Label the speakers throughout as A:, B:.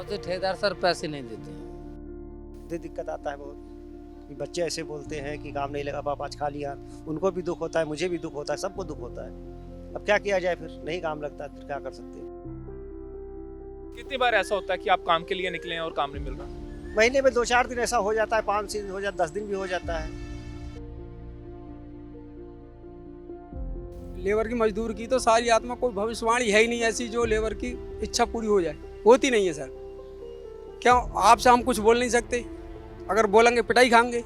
A: बहुत से ठेकेदार सर पैसे नहीं देते हैं।
B: दिक्कत आता है बहुत कि बच्चे ऐसे बोलते हैं कि काम नहीं लगा, बाप आज खा लिया। उनको भी दुख होता है, मुझे भी दुख होता है, सबको दुख होता है। अब क्या किया जाए, फिर नहीं काम लगता फिर क्या कर सकते हैं।
C: कितनी बार ऐसा होता है कि आप काम के लिए निकले हैं और काम नहीं मिल रहा?
B: महीने में 2-4 दिन ऐसा हो जाता है, 5 दिन हो जाता, 10 दिन भी हो जाता है।
D: लेबर की मजदूर की तो सारी आत्मा, कोई भविष्यवाणी है ही नहीं ऐसी जो लेबर की इच्छा पूरी हो जाए, होती नहीं है सर। क्यों आपसे हम कुछ बोल नहीं सकते, अगर बोलेंगे पिटाई खाएंगे।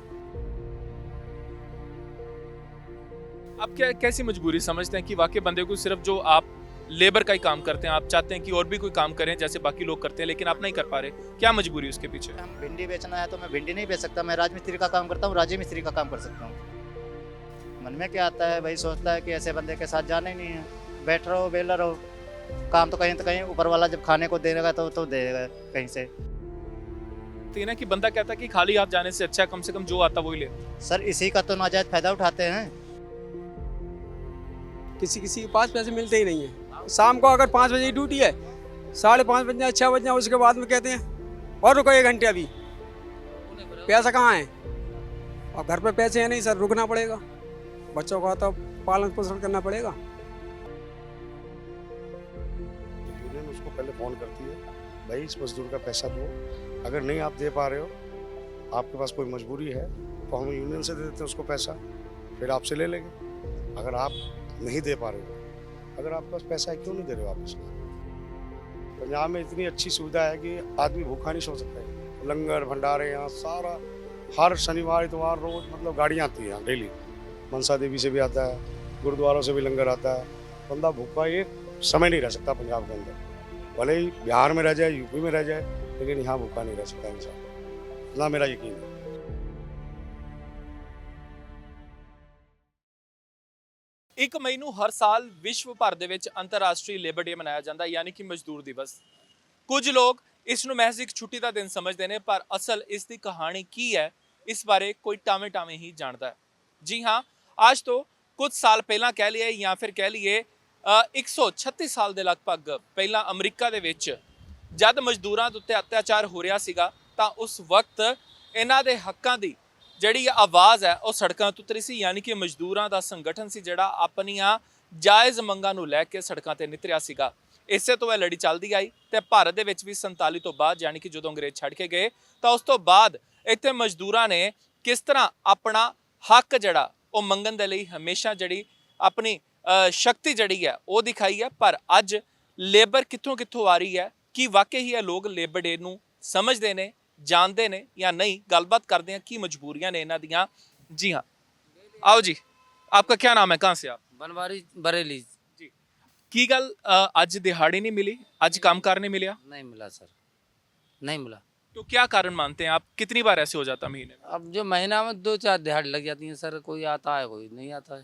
C: आप क्या कैसी मजबूरी समझते हैं कि वाकई बंदे को सिर्फ जो आप लेबर का ही काम करते हैं, आप चाहते हैं कि और भी कोई काम करें जैसे बाकी लोग करते हैं, लेकिन आप नहीं कर पा रहे, क्या मजबूरी उसके पीछे?
E: हम भिंडी बेचना है तो मैं भिंडी नहीं बेच सकता, मैं राजमिस्त्री का काम करता हूँ, राजे मिस्त्री का काम कर सकता हूँ। मन में क्या आता है, भाई सोचता है कि ऐसे बंदे के साथ जाना ही नहीं है, बैठ रहो बेला रहो, काम तो कहीं ऊपर वाला जब खाने को देगा तो देगा कहीं से।
C: ना कि बंदा कहता है कि खाली हाथ जाने से अच्छा कम से कम जो आता वही ले।
E: सर इसी का तो नाजायज फायदा उठाते हैं।
D: किसी किसी के पास पैसे मिलते ही नहीं है। शाम को अगर 5 बजे की ड्यूटी है, 5:30 बज जाए, 6 बज जाए, उसके बाद में कहते हैं और रुको 1 घंटे, अभी पैसा कहाँ है। और घर पे पैसे हैं नहीं सर, रुकना पड़ेगा, बच्चों का तो पालन पोषण करना पड़ेगा।
F: यूनियन उसको पहले फोन करती है, भाई इस मजदूर का पैसा दो, अगर नहीं आप दे पा रहे हो, आपके पास कोई मजबूरी है तो हम यूनियन से दे देते हैं उसको पैसा, फिर आपसे ले लेंगे। अगर आप नहीं दे पा रहे हो, अगर आपके पास पैसा है क्यों नहीं दे रहे हो वापस? पंजाब में इतनी अच्छी सुविधा है कि आदमी भूखा नहीं सो सकता है। लंगर भंडारे यहाँ सारा, हर शनिवार इतवार रोज मतलब गाड़ियाँ आती हैं यहाँ डेली। मनसा देवी से भी आता है, गुरुद्वारों से भी लंगर आता है। बंदा भूखा एक समय नहीं रह सकता पंजाब के अंदर, भले ही बिहार में रह जाए, यूपी में रह जाए, लेकिन यहाँ भूखा नहीं रह सकता इंसान, इतना मेरा यकीन है।
C: 1 ਮਈ ਨੂੰ ਹਰ ਸਾਲ ਵਿਸ਼ਵ ਭਰ ਦੇ ਵਿੱਚ ਅੰਤਰਰਾਸ਼ਟਰੀ ਲੇਬਰ ਡੇ ਮਨਾਇਆ ਜਾਂਦਾ ਹੈ, ਯਾਨੀ ਕਿ ਮਜ਼ਦੂਰ ਦਿਵਸ। ਕੁਝ ਲੋਕ ਇਸ ਨੂੰ ਮਹਿਜ਼ ਇੱਕ ਛੁੱਟੀ ਦਾ ਦਿਨ ਸਮਝਦੇ ਨੇ, ਪਰ ਅਸਲ ਇਸ ਦੀ ਕਹਾਣੀ ਕੀ ਹੈ ਇਸ ਬਾਰੇ ਕੋਈ ਟਾਵੇਂ-ਟਾਵੇਂ ਹੀ ਜਾਣਦਾ ਹੈ। ਜੀ ਹਾਂ, ਅੱਜ ਤੋਂ ਕੁਝ ਸਾਲ ਪਹਿਲਾਂ ਕਹਿ ਲਈਏ ਜਾਂ ਫਿਰ ਕਹਿ ਲਈਏ 136 ਸਾਲ ਦੇ ਲਗਭਗ ਪਹਿਲਾਂ ਅਮਰੀਕਾ ਦੇ ਵਿੱਚ ਜਦ ਮਜ਼ਦੂਰਾਂ ਦੇ ਉੱਤੇ ਅਤਿਆਚਾਰ ਹੋ ਰਿਹਾ ਸੀਗਾ, ਤਾਂ ਉਸ ਵਕਤ ਇਹਨਾਂ ਦੇ ਹੱਕਾਂ ਦੀ ਜਿਹੜੀ ਆਵਾਜ਼ ਹੈ ਉਹ ਸੜਕਾਂ ਤੇ ਉਤਰੀ ਸੀ, ਯਾਨੀ ਕਿ ਮਜ਼ਦੂਰਾਂ ਦਾ ਸੰਗਠਨ ਸੀ ਜਿਹੜਾ ਆਪਣੀਆਂ ਜਾਇਜ਼ ਮੰਗਾਂ ਨੂੰ ਲੈ ਕੇ ਸੜਕਾਂ ਤੇ ਨਿਤਰਿਆ ਸੀਗਾ। ਇਸੇ ਤੋਂ ਇਹ ਲੜੀ ਚੱਲਦੀ ਆਈ ਤੇ ਭਾਰਤ ਦੇ ਵਿੱਚ ਵੀ 47 ਤੋਂ ਬਾਅਦ, ਯਾਨੀ ਕਿ ਜਦੋਂ ਅੰਗਰੇਜ਼ ਛੱਡ ਕੇ ਗਏ, ਤਾਂ ਉਸ ਤੋਂ ਬਾਅਦ ਇੱਥੇ ਮਜ਼ਦੂਰਾਂ ਨੇ ਕਿਸ ਤਰ੍ਹਾਂ ਆਪਣਾ ਹੱਕ ਜਿਹੜਾ ਉਹ ਮੰਗਣ ਦੇ ਲਈ ਹਮੇਸ਼ਾ ਜਿਹੜੀ ਆਪਣੀ ਸ਼ਕਤੀ ਜਿਹੜੀ ਹੈ ਉਹ ਦਿਖਾਈ ਹੈ। ਪਰ ਅੱਜ ਲੇਬਰ ਕਿੱਥੋਂ ਕਿੱਥੋਂ ਆ ਰਹੀ ਹੈ, ਕੀ ਵਾਕਈ ਹੀ ਇਹ ਲੋਕ ਲੇਬਰ ਡੇ ਨੂੰ ਸਮਝਦੇ ਨੇ, जानते ने या नहीं, गलबात करते हैं की मजबूरियां ने इन्हां दियां। जी हाँ, आओ जी, आपका क्या नाम है, कहाँ से आप?
A: बनवारी बरेली।
C: जी, की गल अज दिहाड़ी नहीं मिली, अज कामकार नहीं मिला?
A: नहीं मिला सर, नहीं मिला।
C: तो क्या कारण मानते हैं आप, कितनी बार ऐसे हो जाता महीने में?
A: अब जो महीना में 2-4 दिहाड़ी लग जाती हैं सर, कोई आता है कोई नहीं आता है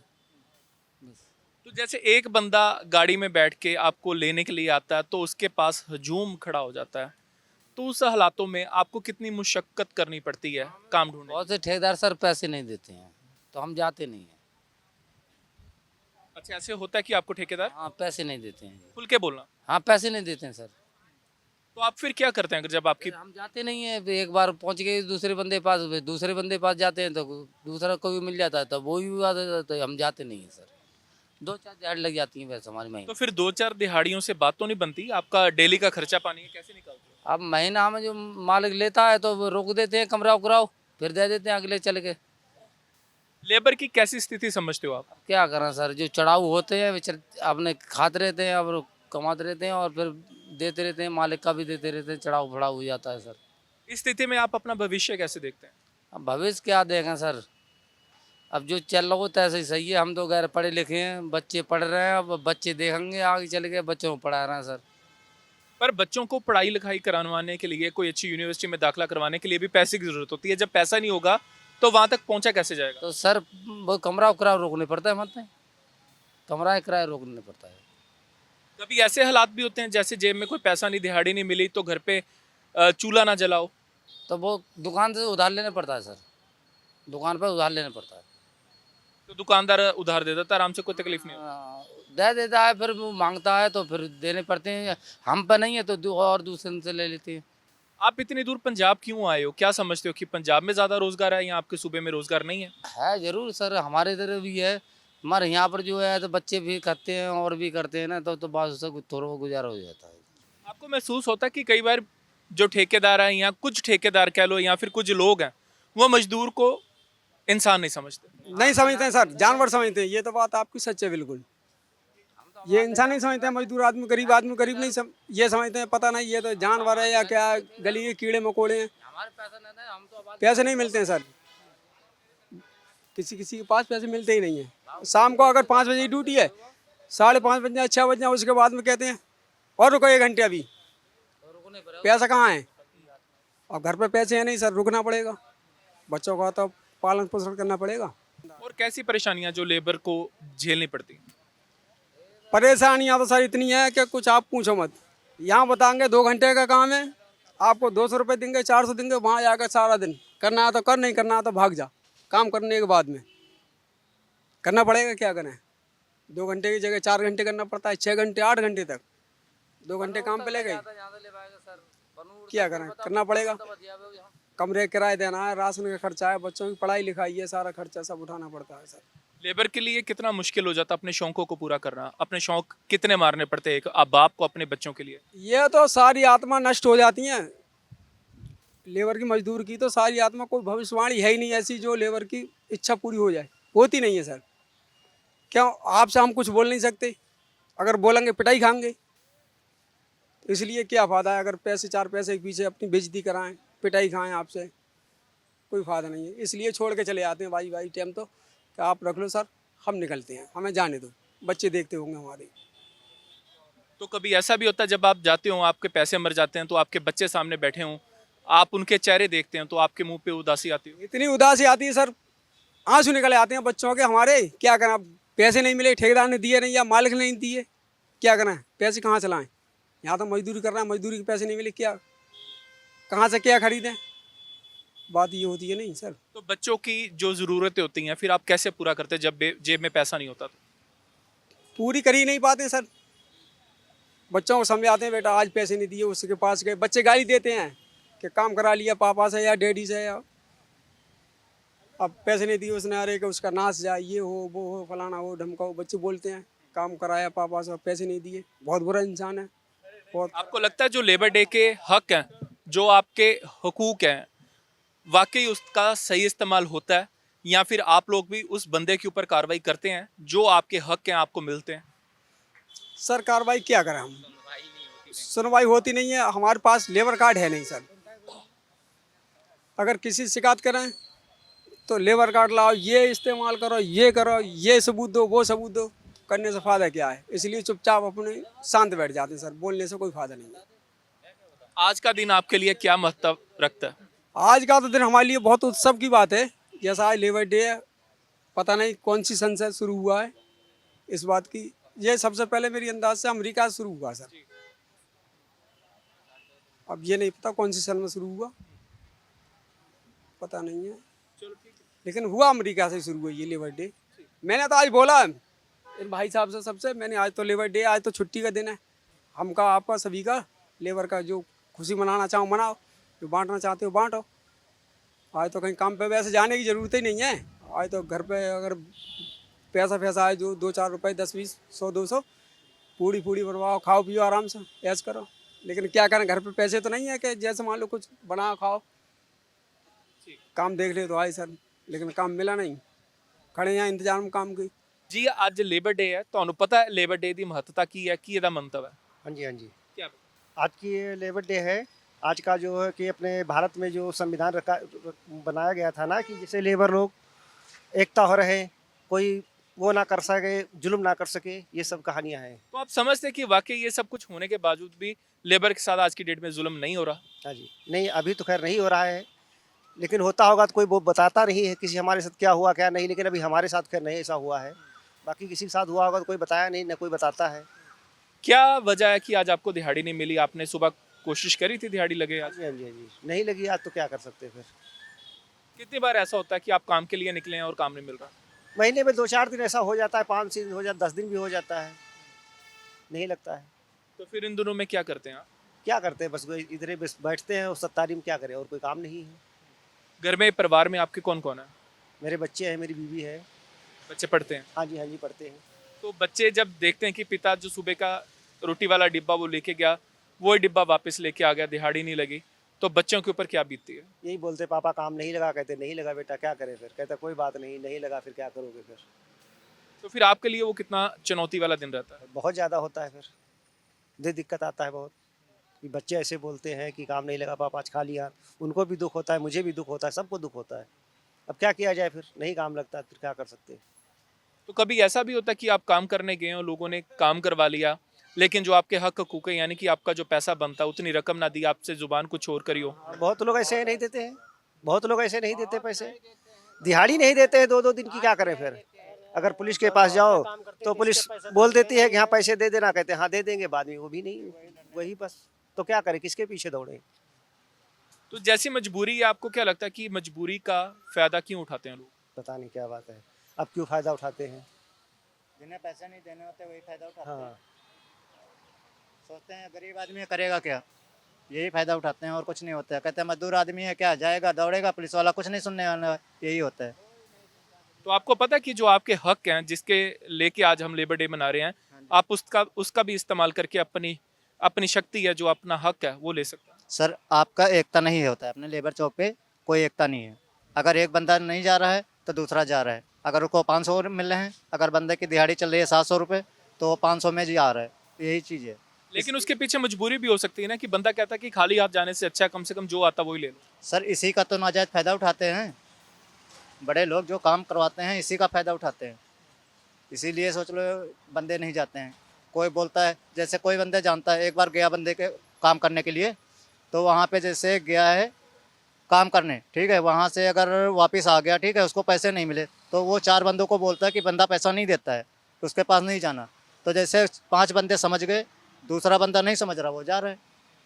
A: बस।
C: तो जैसे एक बंदा गाड़ी में बैठ के आपको लेने के लिए आता है तो उसके पास हजूम खड़ा हो जाता है, तो उस हालातों में आपको कितनी मुशक्कत करनी पड़ती है काम ढूंढने?
A: बहुत से ठेकेदार सर पैसे नहीं देते हैं तो हम जाते नहीं हैं।
C: अच्छा, ऐसे होता है कि आपको ठेकेदार
A: हाँ पैसे नहीं देते हैं।
C: खुल के बोलना,
A: हाँ पैसे नहीं देते हैं सर।
C: तो आप फिर क्या करते हैं अगर जब आपकी?
A: फिर हम जाते नहीं हैं, फिर एक बार पहुंच गए दूसरे बंदे पास, फिर दूसरे बंदे पास जाते हैं तो दूसरा कोई मिल जाता है तो वो भी आ जाता है, तो हम जाते नहीं हैं सर। 2-4 दिहाड़ी लग जाती हैं वैसे हमारे महीने।
C: तो फिर 2-4 दिहाड़ियों से बात तो नहीं बनती, आपका डेली का खर्चा पानी है कैसे निकालते हो?
A: अब महीना में जो मालिक लेता है तो वो रोक देते हैं, कमरा उकराओ, फिर दे देते हैं अगले चल के।
C: लेबर की कैसी स्थिति समझते हो आप?
A: क्या करें सर, जो चढ़ाऊ होते हैं वे अपने खाते रहते हैं और कमाते रहते हैं और फिर देते रहते हैं, मालिक का भी देते रहते हैं, चढ़ाऊ फड़ाऊ हो जाता है सर।
C: इस स्थिति में आप अपना भविष्य कैसे देखते हैं?
A: अब भविष्य क्या देखें सर, अब जो चल रहा होता है ऐसे ही सही है। हम तो गैर पढ़े लिखे हैं, बच्चे पढ़ रहे हैं, अब बच्चे देखेंगे आगे चल के, बच्चों को पढ़ा रहे हैं सर।
C: पर बच्चों को पढ़ाई लिखाई करवाने के लिए, कोई अच्छी यूनिवर्सिटी में दाखिला करवाने के लिए भी पैसे की जरूरत होती है। जब पैसा नहीं होगा तो वहां तक पहुंचा कैसे जाएगा?
A: तो सर वो कमरा किराया रोकने पड़ता है, मतलब कमरा किराया रोकने पड़ता है।
C: कभी ऐसे हालात भी होते हैं जैसे जेब में कोई पैसा नहीं, दिहाड़ी नहीं मिली तो घर पे चूल्हा ना जलाओ,
A: तो वो दुकान से उधार लेना पड़ता है सर, दुकान पर उधार लेना पड़ता है।
C: तो दुकानदार उधार दे देता है, आराम से, कोई तकलीफ नहीं होती।
A: दे देता है, फिर वो मांगता है तो फिर देने पड़ते हैं। हम पे नहीं है तो और दूसरे से ले लेते हैं।
C: आप इतनी दूर पंजाब क्यों आए हो? क्या समझते हो कि पंजाब में ज़्यादा रोजगार है या आपके सूबे में रोजगार नहीं है?
A: है जरूर सर, हमारे इधर भी है। हमारे यहाँ पर जो है तो बच्चे भी करते हैं और भी करते हैं ना, तो बस उससे थोड़ा गुजारा हो जाता है।
C: आपको महसूस होता है कि कई बार जो ठेकेदार हैं या कुछ ठेकेदार कह लो या फिर कुछ लोग हैं, वो मजदूर को इंसान नहीं समझते?
D: नहीं समझते हैं सर, जानवर समझते हैं। ये तो बात आपकी सच है बिल्कुल। ये इंसान नहीं समझते हैं, मजदूर आदमी गरीब नहीं ये समझते हैं, पता नहीं ये तो जानवर है या क्या, गली के कीड़े मकोड़े हैं।
A: हमारे पैसा नहीं है, हम तो आबाद
D: पैसे नहीं मिलते हैं सर, किसी के पास पैसे मिलते ही नहीं है। शाम को अगर 5 बजे की ड्यूटी है, 5:30 बज जाए 6 बज जाए, उसके बाद में कहते हैं और रुको 1 घंटे अभी।
A: रुकने पर
D: पैसा कहाँ है? और घर पे पैसे हैं नहीं सर, रुकना पड़ेगा। बच्चों का तो पालन पोषण करना पड़ेगा।
C: और कैसी परेशानियां जो लेबर को झेलनी पड़ती?
D: परेशानियाँ तो सर इतनी है कि कुछ आप पूछो मत। यहाँ बताएंगे 2 घंटे का काम है, आपको 200 रुपये देंगे, 400 देंगे, वहाँ जाकर सारा दिन करना है तो कर, नहीं करना है तो भाग जा। काम करने के बाद में करना पड़ेगा, क्या करें। 2 घंटे की जगह 4 घंटे करना पड़ता है, 6 घंटे 8 घंटे तक 2 घंटे काम पे ले गए। क्या करें, करना पड़ेगा। कमरे किराए देना है, राशन का खर्चा है, बच्चों की पढ़ाई लिखाई है, सारा खर्चा सब उठाना पड़ता है सर।
C: लेबर के लिए कितना मुश्किल हो जाता अपने शौकों को पूरा करना? अपने शौक कितने मारने पड़ते हैं एक आप बाप को अपने बच्चों के लिए?
D: ये तो सारी आत्मा नष्ट हो जाती है लेबर की, मजदूर की तो सारी आत्मा। कोई भविष्यवाणी है ही नहीं ऐसी जो लेबर की इच्छा पूरी हो जाए, होती नहीं है सर। क्यों, आपसे हम कुछ बोल नहीं सकते, अगर बोलेंगे पिटाई खाएंगे। इसलिए क्या फ़ायदा है अगर पैसे 4 पैसे के पीछे अपनी बेइज्जती कराएं, पिटाई खाएं आपसे, कोई फ़ायदा नहीं है। इसलिए छोड़ के चले आते हैं भाई टाइम तो कि आप रख लो सर, हम निकलते हैं, हमें जाने दो, बच्चे देखते होंगे हमारे।
C: तो कभी ऐसा भी होता है जब आप जाते हो, आपके पैसे मर जाते हैं, तो आपके बच्चे सामने बैठे हों, आप उनके चेहरे देखते हैं तो आपके मुंह पे उदासी आती है?
D: इतनी उदासी आती है सर, आंसू निकल आते हैं बच्चों के हमारे। क्या करें, अब पैसे नहीं मिले, ठेकेदार ने दिए नहीं या मालिक ने नहीं दिए, क्या करें, पैसे कहाँ चलाएं। यहाँ तो मजदूरी कर रहे हैं, मजदूरी के पैसे नहीं मिले, क्या कहाँ से क्या खरीदें, बात ये होती है नहीं सर।
C: तो बच्चों की जो ज़रूरतें होती हैं फिर आप कैसे पूरा करते हैं जब जेब में पैसा नहीं होता? तो
D: पूरी कर ही नहीं पाते सर। बच्चों को समझाते हैं बेटा आज पैसे नहीं दिए, उसके पास गए, बच्चे गाली देते हैं कि काम करा लिया पापा से या डैडी से, या अब पैसे नहीं दिए उसने, अरे कि उसका नाश जाए, ये हो वो हो, फलाना हो ढमका हो। बच्चे बोलते हैं काम कराया पापा से, पैसे नहीं दिए, बहुत बुरा इंसान है बहुत।
C: आपको लगता है जो लेबर डे के हक हैं, जो आपके हकूक हैं, वाकई उसका सही इस्तेमाल होता है या फिर आप लोग भी उस बंदे के ऊपर कार्रवाई करते हैं जो आपके हक हैं आपको मिलते हैं?
D: सर कार्रवाई क्या करें हम, सुनवाई होती नहीं है। हमारे पास लेबर कार्ड है नहीं सर, अगर किसी से शिकायत करें तो लेबर कार्ड लाओ, ये इस्तेमाल करो, ये करो, ये सबूत दो, वो सबूत दो, करने से फ़ायदा क्या है। इसलिए चुपचाप अपने शांत बैठ जाते हैं सर, बोलने से कोई फ़ायदा नहीं है।
C: आज का दिन आपके लिए क्या महत्व रखता है?
D: आज का तो दिन हमारे लिए बहुत उत्सव की बात है। जैसा आज लेबर डे है, पता नहीं कौन सी सन से शुरू हुआ है इस बात की, ये सबसे पहले मेरी अंदाज से अमेरिका से शुरू हुआ सर। अब ये नहीं पता कौन सी सन में शुरू हुआ, पता नहीं है, लेकिन हुआ अमेरिका से शुरू हुआ ये लेबर डे। मैंने तो आज बोला इन भाई साहब से सबसे, मैंने आज तो लेबर डे, आज तो छुट्टी का दिन है, हमका आपका सभी का लेबर का जो खुशी मनाना चाहो मनाओ, जो बांटना चाहते हो बांटो। आज तो कहीं काम पे वैसे जाने की ज़रूरत ही नहीं है। आज तो घर पे अगर पैसा आए जो 2-4 रुपये 10-20 100-200 पूड़ी बनवाओ, खाओ पियो आराम से ऐश करो। लेकिन क्या करें, घर पे पैसे तो नहीं है कि जैसे मान लो कुछ बना खाओ, काम देख ले तो आए सर, लेकिन काम मिला नहीं, खड़े यहाँ इंतजार में काम की।
C: जी आज लेबर डे है, ਤੁਹਾਨੂੰ पता है लेबर डे की महत्ता की है, की ਇਹਦਾ ਮੰਤਵ है?
B: हाँ जी हाँ जी।
C: क्या?
B: आज की ये लेबर डे है। आज का जो है कि अपने भारत में जो संविधान बनाया गया था ना, कि जैसे लेबर लोग एकता हो रहे, कोई वो ना कर सके, जुल्म ना कर सके, ये सब कहानियाँ हैं।
C: तो आप समझते हैं कि वाकई ये सब कुछ होने के बावजूद भी लेबर के साथ आज की डेट में जुल्म नहीं हो रहा?
B: हाँ जी, नहीं अभी तो खैर नहीं हो रहा है, लेकिन होता होगा तो कोई वो बताता नहीं है किसी हमारे साथ क्या हुआ क्या नहीं, लेकिन अभी हमारे साथ खैर नहीं ऐसा हुआ है। बाकी किसी के साथ हुआ होगा तो कोई बताया नहीं, ना कोई बताता है।
C: क्या वजह है कि आज आपको दिहाड़ी नहीं मिली? आपने सुबह कोशिश करी थी दिहाड़ी लगे आज?
B: हाँ जी हाँ जी हाँ जी, नहीं लगी आज तो क्या कर सकते फिर।
C: कितनी बार ऐसा होता है कि आप काम के लिए निकले हैं और काम नहीं मिल रहा?
B: महीने में 2-4 दिन ऐसा हो जाता है, 5 दिन हो जाता, 10 दिन भी हो जाता है, नहीं लगता है।
C: तो फिर इन दिनों में क्या करते हैं आप?
B: क्या करते हैं, बस इधर ही बस बैठते हैं और सत्तारी में क्या करें, और कोई काम नहीं है।
C: घर में परिवार में आपके कौन कौन है?
B: मेरे बच्चे हैं, मेरी बीवी है।
C: बच्चे पढ़ते हैं?
B: हाँ जी पढ़ते हैं।
C: तो बच्चे जब देखते हैं कि पिता जो सुबह का रोटी वाला डिब्बा वो लेके गया, वो डिब्बा वापस लेके आ गया, दिहाड़ी नहीं लगी, तो बच्चों के ऊपर क्या बीतती है?
B: यही बोलते पापा काम नहीं लगा, कहते नहीं लगा बेटा, क्या करें फिर, कहता कोई बात नहीं, नहीं लगा फिर क्या करोगे फिर।
C: तो फिर आपके लिए वो कितना चुनौती वाला दिन रहता है?
B: बहुत ज़्यादा होता है, फिर दिक्कत आता है बहुत कि बच्चे ऐसे बोलते हैं कि काम नहीं लगा पापा, आज खा लिया। उनको भी दुख होता है, मुझे भी दुख होता है, सबको दुख होता है। अब क्या किया जाए, फिर नहीं काम लगता फिर क्या कर सकते हैं।
C: तो कभी ऐसा भी होता है कि आप काम करने गए हो, लोगों ने काम करवा लिया, लेकिन जो आपके हक हकूक है, यानी कि आपका जो पैसा बनता है उतनी रकम ना दी, आपसे जुबान कुछ और करी हो?
B: बहुत लोग ऐसे नहीं देते हैं, बहुत लोग ऐसे नहीं देते पैसे, दिहाड़ी नहीं देते हैं 2-2 दिन की, क्या करें फिर। अगर पुलिस के पास जाओ तो पुलिस बोल देती है कि हाँ पैसे दे देना, कहते हैं हाँ दे देंगे, बाद में वो भी नहीं, वही बस। तो क्या करें, किसके पीछे दौड़े।
C: तो जैसी मजबूरी है, आपको क्या लगता है कि मजबूरी का फायदा क्यों उठाते हैं लोग?
B: पता नहीं क्या बात है, अब क्यों फ़ायदा उठाते हैं।
E: जिन्हें पैसे नहीं देने होते वही फायदा उठाते हैं।
B: हाँ,
E: सोचते हैं गरीब आदमी है, करेगा क्या, यही फायदा उठाते हैं और कुछ नहीं होता है। कहते हैं मजदूर आदमी है, क्या जाएगा दौड़ेगा, पुलिस वाला कुछ नहीं सुनने वाला है, यही होता है।
C: तो आपको पता है कि जो आपके हक हैं, जिसके लेके आज हम लेबर डे मना रहे हैं, आप उसका भी इस्तेमाल करके अपनी अपनी शक्ति है, जो अपना हक है, वो ले सकते हैं।
E: सर आपका एकता नहीं होता है अपने लेबर चौक पे, कोई एकता नहीं है। अगर एक बंदा नहीं जा रहा है तो दूसरा जा रहा है। अगर उसको 500 मिल रहे हैं, अगर बंदे की दिहाड़ी चल रही है 700 रुपये, तो वो 500 में जा रहा है, यही चीज़ है।
C: लेकिन उसके पीछे मजबूरी भी हो सकती है ना, कि बंदा कहता है कि खाली हाथ जाने से अच्छा कम से कम जो आता वही ले लो।
E: सर इसी का तो नाजायज़ फ़ायदा उठाते हैं बड़े लोग, जो काम करवाते हैं इसी का फ़ायदा उठाते हैं। इसीलिए सोच लो बंदे नहीं जाते हैं। कोई बोलता है, जैसे कोई बंदे जानता है, एक बार गया बंदे के काम करने के लिए, तो वहाँ पे जैसे गया है काम करने, ठीक है, वहाँ से अगर वापस आ गया, ठीक है, उसको पैसे नहीं मिले, तो वो 4 बंदों को बोलता है कि बंदा पैसा नहीं देता है, उसके पास नहीं जाना। तो जैसे 5 बंदे समझ गए, दूसरा बंदा नहीं समझ रहा, वो जा रहा है,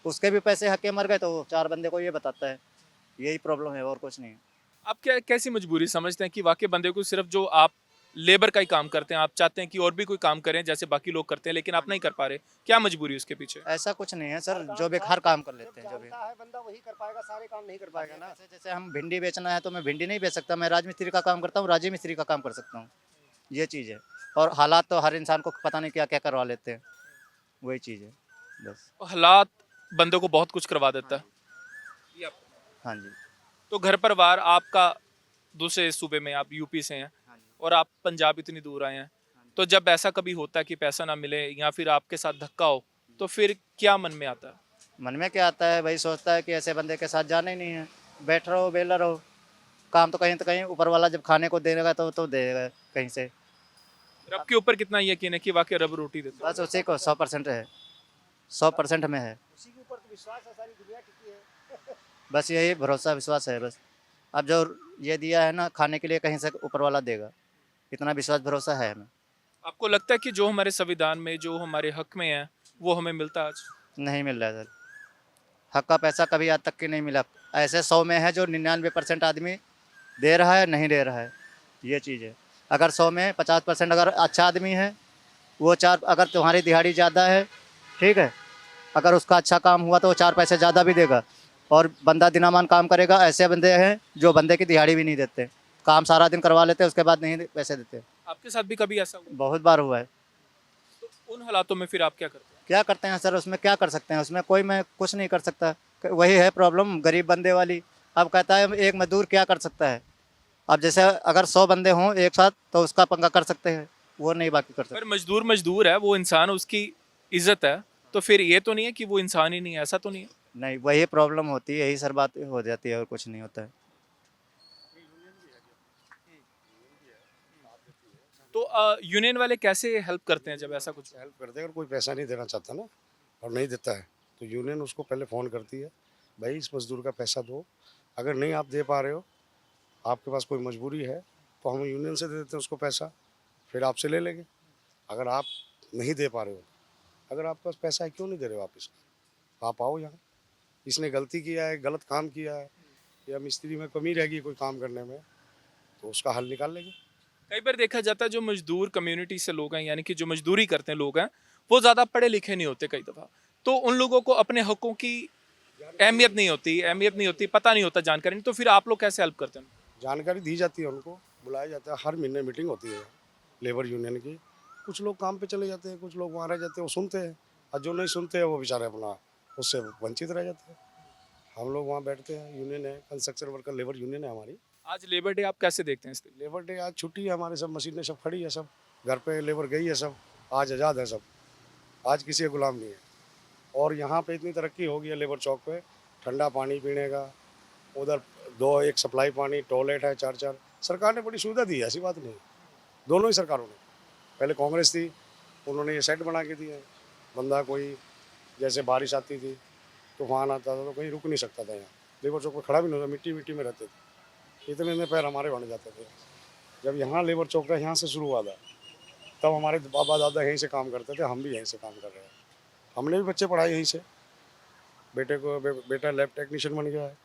E: उसके भी पैसे हके मर गए, तो वो 4 बंदे को ये बताता है। यही प्रॉब्लम है और कुछ नहीं है।
C: आप क्या कैसी मजबूरी समझते हैं कि वाकई बंदे को सिर्फ जो आप लेबर का ही काम करते हैं, आप चाहते हैं कि और भी कोई काम करें जैसे बाकी लोग करते हैं, लेकिन आप नहीं कर पा रहे, क्या मजबूरी है उसके पीछे?
E: ऐसा कुछ नहीं है सर, जो भी हर काम कर लेते हैं, जो भी।
B: जानता है बंदा वही कर पाएगा, सारे काम नहीं कर पाएगा ना।
E: जैसे जैसे हम भिंडी बेचना है तो मैं भिंडी नहीं बेच सकता, मैं राजमिस्त्री का काम करता हूँ, राजे मिस्त्री का काम कर सकता हूँ, ये चीज़ है। और हालात तो हर इंसान को पता नहीं क्या क्या करवा लेते हैं, वही चीज़ है बस।
C: हालात बंदे को बहुत कुछ करवा देता है। ये
E: हाँ जी।
C: तो घर परिवार आपका दूसरे सूबे में, आप यूपी से हैं और आप पंजाब इतनी दूर आए हैं, तो जब ऐसा कभी होता है कि पैसा ना मिले या फिर आपके साथ धक्का हो, तो फिर क्या मन में आता है?
E: मन में क्या आता है भाई, सोचता है कि ऐसे बंदे के साथ जाना ही नहीं है, बैठ रहो बेला रहो, काम तो कहीं ऊपर वाला जब खाने को देगा तो देगा कहीं से।
C: रब के ऊपर कितना यकीन है कि वाकई रब रोटी देता है?
E: बस उसी को 100% है, 100% में है,
B: उसी के ऊपर तो विश्वास है, सारी दुनिया टिकी है।
E: बस यही भरोसा विश्वास है बस। अब जो ये दिया है ना खाने के लिए, कहीं से ऊपर वाला देगा, इतना विश्वास भरोसा है हमें।
C: आपको लगता है कि जो हमारे संविधान में, जो हमारे हक में है, वो हमें मिलता है आज?
E: नहीं मिल रहा है सर, हक का पैसा कभी आज तक के नहीं मिला। ऐसे 100 में है जो 99% आदमी दे रहा है, नहीं दे रहा है, ये चीज़ है। अगर 100 में 50% अगर अच्छा आदमी है, वो 4, अगर तुम्हारी दिहाड़ी ज़्यादा है, ठीक है, अगर उसका अच्छा काम हुआ तो वो 4 पैसे ज़्यादा भी देगा, और बंदा दिनामान काम करेगा। ऐसे बंदे हैं जो बंदे की दिहाड़ी भी नहीं देते, काम सारा दिन करवा लेते हैं, उसके बाद नहीं पैसे देते।
C: आपके साथ भी कभी ऐसा हुआ?
E: बहुत बार हुआ है।
C: तो उन हालातों में फिर आप क्या करते हैं?
E: क्या करते हैं सर, उसमें क्या कर सकते हैं, उसमें कोई मैं कुछ नहीं कर सकता, वही है प्रॉब्लम गरीब बंदे वाली। अब कहता है एक मजदूर क्या कर सकता है, अब जैसे अगर 100 बंदे हों एक साथ तो उसका पंगा कर सकते हैं, वो नहीं बाकी कर सकते।
C: पर मजदूर मजदूर है, वो इंसान, उसकी इज्जत है, तो फिर ये तो नहीं है कि वो इंसान ही नहीं है, ऐसा तो नहीं है?
E: नहीं, वही प्रॉब्लम होती है, यही सर बात हो जाती है और कुछ नहीं होता है।
C: तो यूनियन वाले कैसे हेल्प करते हैं जब ऐसा कुछ?
F: हेल्प करते हैं। अगर कोई पैसा नहीं देना चाहता ना और नहीं देता है तो यूनियन उसको पहले फ़ोन करती है, भाई इस मज़दूर का पैसा दो, अगर नहीं आप दे पा रहे हो, आपके पास कोई मजबूरी है, तो हम यूनियन से दे देते हैं उसको पैसा, फिर आपसे ले लेंगे। अगर आप नहीं दे पा रहे हो, अगर आपके पास पैसा है क्यों नहीं दे रहे हो वापस, आप आओ यहाँ, इसने गलती किया है, गलत काम किया है, या मिस्त्री में कमी रह गई कोई काम करने में, तो उसका हल निकाल लेंगे।
C: कई बार देखा जाता है जो मजदूर कम्युनिटी से लोग हैं, यानी कि जो मजदूरी करते हैं लोग हैं, वो ज़्यादा पढ़े लिखे नहीं होते कई दफ़ा, तो उन लोगों को अपने हकों की अहमियत नहीं होती, पता नहीं होता, जानकारी नहीं, तो फिर आप लोग कैसे हेल्प करते हैं?
F: जानकारी दी जाती है उनको, बुलाया जाता है, हर महीने मीटिंग होती है लेबर यूनियन की। कुछ लोग काम पे चले जाते हैं, कुछ लोग वहाँ रह जाते हैं, वो सुनते हैं, और जो नहीं सुनते हैं वो बेचारे अपना उससे वंचित रह जाते हैं। हम लोग वहाँ बैठते हैं, यूनियन है, कंस्ट्रक्शन वर्कर लेबर यूनियन है हमारी।
C: आज लेबर डे आप कैसे देखते हैं इस दिन?
F: लेबर डे आज छुट्टी है हमारे, सब मशीनें सब खड़ी है, सब घर पे लेबर गई है, सब आज आज़ाद है सब, आज किसी का गुलाम नहीं है। और यहाँ पे इतनी तरक्की हो गई है लेबर चौक पे, ठंडा पानी पीने का, उधर एक सप्लाई पानी, टॉयलेट है 4-4। सरकार ने बड़ी सुविधा दी है, ऐसी बात नहीं, दोनों ही सरकारों ने। पहले कांग्रेस थी, उन्होंने ये सेट बना के दिए, बंदा कोई जैसे बारिश आती थी, तूफान आता था तो कहीं रुक नहीं सकता था, यहाँ लेबर चौक पर खड़ा भी नहीं होता, मिट्टी मिट्टी में रहते थे, इतने पैर हमारे बन जाते थे। जब यहाँ लेबर चौक का यहाँ से शुरू हुआ था, तब हमारे बाबा दादा यहीं से काम करते थे, हम भी यहीं से काम कर रहे हैं। हमने भी बच्चे पढ़ाए यहीं से, बेटा लैब टेक्नीशियन बन गया है,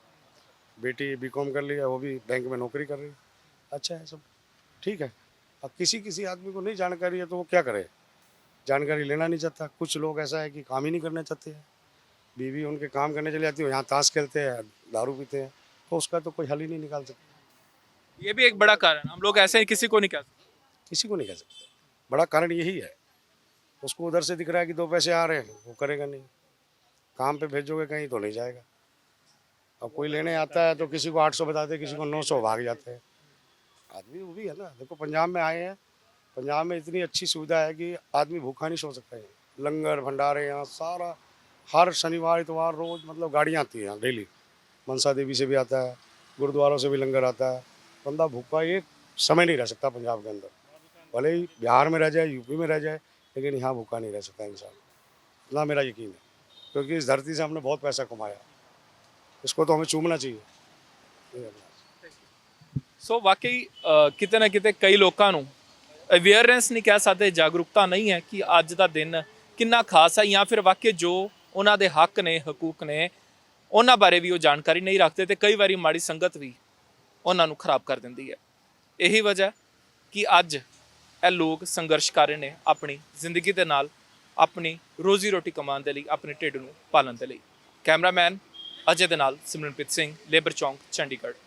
F: बेटी बीकॉम कर लिया, वो भी बैंक में नौकरी कर रही है। अच्छा है सब, ठीक है। अब किसी आदमी को नहीं जानकारी है तो वो क्या करे, जानकारी लेना नहीं चाहता। कुछ लोग ऐसा है कि काम ही नहीं करना चाहते हैं, बीवी उनके काम करने चली जाती है, यहाँ ताश खेलते हैं, दारू पीते हैं, तो उसका तो कोई हल ही नहीं निकाल सकते।
C: ये भी एक बड़ा कारण, हम लोग ऐसे ही किसी को नहीं कह सकते।
F: किसी को नहीं कह सकते, बड़ा कारण यही है। उसको उधर से दिख रहा है कि 2 पैसे आ रहे हैं, वो करेगा नहीं। काम पे भेजोगे कहीं तो नहीं जाएगा। अब कोई लेने आता है तो किसी को 800 बताते हैं, किसी को 900, भाग जाते हैं। आदमी वो भी है ना, देखो पंजाब में आए हैं, पंजाब में इतनी अच्छी सुविधा है कि आदमी भूखा नहीं सो सकता है। लंगर भंडारे यहाँ सारा, हर शनिवार इतवार रोज मतलब गाड़ियाँ आती हैं यहाँ डेली, मनसा देवी से भी आता है, गुरुद्वारों से भी लंगर आता है। बंदा भूखा एक समय नहीं रह सकता पंजाब के अंदर, भले ही बिहार में रह जाए, यूपी में रह जाए, लेकिन यहाँ भूखा नहीं रह सकता इंसान, इतना मेरा यकीन है। क्योंकि इस धरती से हमने बहुत पैसा कमाया, इसको तो हमें चूमना चाहिए।
C: ਸੋ ਵਾਕਈ ਕਿਤੇ ਨਾ ਕਿਤੇ ਕਈ ਲੋਕਾਂ ਨੂੰ ਅਵੇਅਰਨੈਸ ਨਹੀਂ ਕਹਿ ਸਕਦੇ, ਜਾਗਰੂਕਤਾ ਨਹੀਂ ਹੈ ਕਿ ਅੱਜ ਦਾ ਦਿਨ ਕਿੰਨਾ ਖਾਸ ਹੈ, ਜਾਂ ਫਿਰ ਵਾਕਈ ਜੋ ਉਹਨਾਂ ਦੇ ਹੱਕ ਨੇ, ਹਕੂਕ ਨੇ, ਉਹਨਾਂ ਬਾਰੇ ਵੀ ਉਹ ਜਾਣਕਾਰੀ ਨਹੀਂ ਰੱਖਦੇ, ਤੇ ਕਈ ਵਾਰੀ ਮਾੜੀ ਸੰਗਤ ਵੀ ਉਹਨਾਂ ਨੂੰ ਖਰਾਬ ਕਰ ਦਿੰਦੀ ਹੈ। ਇਹੀ ਵਜ੍ਹਾ ਕਿ ਅੱਜ ਇਹ ਲੋਕ ਸੰਘਰਸ਼ ਕਰ ਰਹੇ ਨੇ ਆਪਣੀ ਜ਼ਿੰਦਗੀ ਦੇ ਨਾਲ, ਆਪਣੀ ਰੋਜ਼ੀ ਰੋਟੀ ਕਮਾਉਣ ਦੇ ਲਈ, ਆਪਣੇ ਢਿੱਡ ਨੂੰ ਪਾਲਣ ਦੇ ਲਈ। ਕੈਮਰਾਮੈਨ ਅਜੇ ਦੇ ਨਾਲ ਸਿਮਰਨਪ੍ਰੀਤ ਸਿੰਘ, ਲੇਬਰ ਚੌਂਕ, ਚੰਡੀਗੜ੍ਹ।